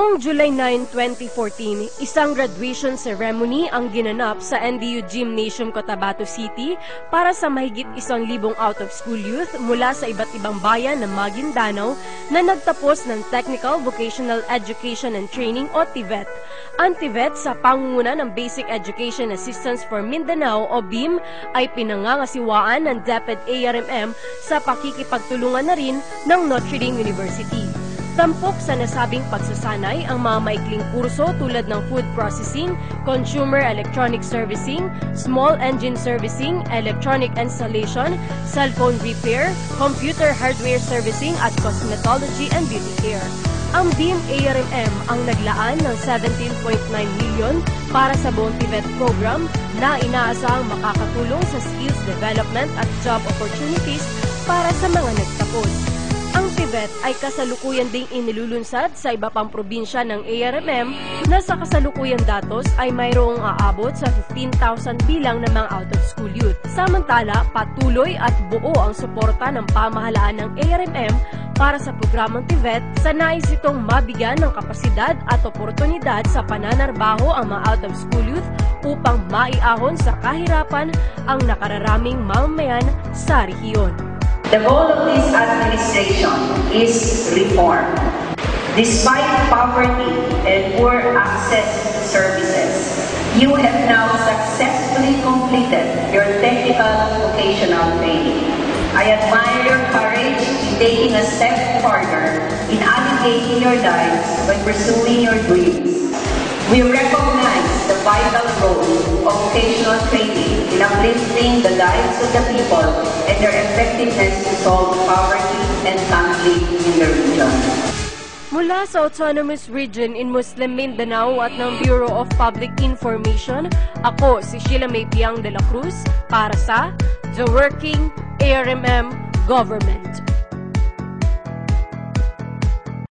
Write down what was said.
Noong July 9, 2014, isang graduation ceremony ang ginanap sa NDU Gymnasium, Cotabato City para sa mahigit 1,000 out-of-school youth mula sa iba't ibang bayan ng Maguindanao na nagtapos ng Technical Vocational Education and Training o TVET. Ang TVET sa pangunguna ng Basic Education Assistance for Mindanao o BEAM ay pinangangasiwaan ng DepEd ARMM sa pakikipagtulungan na rin ng Notre Dame University. Tampok sa nasabing pagsasanay ang mga maikling kurso tulad ng food processing, consumer electronic servicing, small engine servicing, electronic installation, cellphone repair, computer hardware servicing at cosmetology and beauty care. Ang BEAM ARMM ang naglaan ng 17.9 million para sa buong TVET program na inaasahang makakatulong sa skills development at job opportunities para sa mga nagtapos. Ang TVET ay kasalukuyan ding inilulunsad sa iba pang probinsya ng ARMM na sa kasalukuyang datos ay mayroong aabot sa 15,000 bilang ng mga out-of-school youth. Samantala, patuloy at buo ang suporta ng pamahalaan ng ARMM para sa programang TVET sa nais itong mabigyan ng kapasidad at oportunidad sa pananarbaho ang mga out-of-school youth upang maiahon sa kahirapan ang nakararaming mamamayan sa rehiyon. The goal of this administration is reform. Despite poverty and poor access to services, you have now successfully completed your technical vocational training. I admire your courage in taking a step further in alleviating your lives by pursuing your dreams. We recognize the vital role of vocational training in uplifting the lives of the people and their effectiveness to solve poverty and conflict in the region. Mula sa Autonomous Region in Muslim Mindanao at ng Bureau of Public Information, ako si Sheila May Piang de la Cruz para sa The Working ARMM Government.